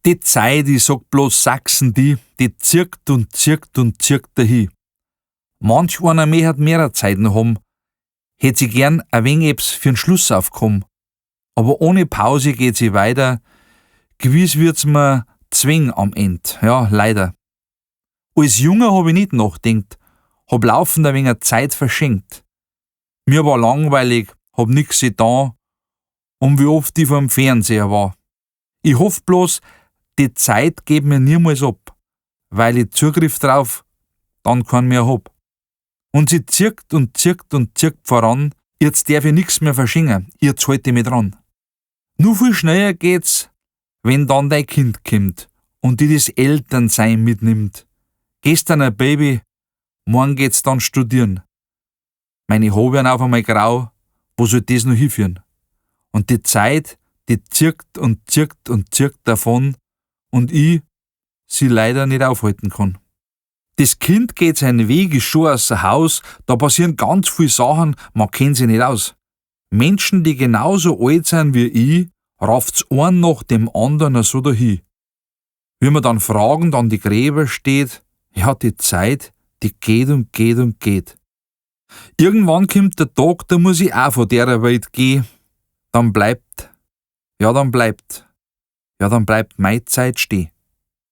Die Zeit, ich sag bloß Sachsen, die zirkt und zirkt und zirkt dahin. Manch einer mehr hat mehrere Zeiten haben, hätt sie gern ein wenig etwas für'n Schluss aufkommen. Aber ohne Pause geht sie weiter, gewiss wird's mir zwing am End, ja, leider. Als Junger hab ich nicht nachdenkt, hab laufend ein wenig Zeit verschenkt. Mir war langweilig, hab nix getan, und wie oft ich vorm Fernseher war. Ich hoff bloß, die Zeit geht mir niemals ab, weil ich Zugriff drauf dann keinen mehr hab. Und sie zirkt und zirkt und zirkt voran, jetzt darf ich nix mehr verschenken, jetzt halt ich mich dran. Nur viel schneller geht's, wenn dann dein Kind kommt und die das Elternsein mitnimmt. Gestern ein Baby, morgen geht's dann studieren. Meine Haare werden auf einmal grau, wo soll das noch hinführen? Und die Zeit, die zirkt und zirkt und zirkt davon und ich sie leider nicht aufhalten kann. Das Kind geht seinen Weg, ist schon aus dem Haus, da passieren ganz viele Sachen, man kennt sie nicht aus. Menschen, die genauso alt sind wie ich, rafft's einen nach dem anderen so dahin. Wie wir dann fragen, dann die Gräber steht, ja, die Zeit, die geht und geht und geht. Irgendwann kommt der Tag, da muss ich auch von der Welt gehen. Dann bleibt meine Zeit stehen.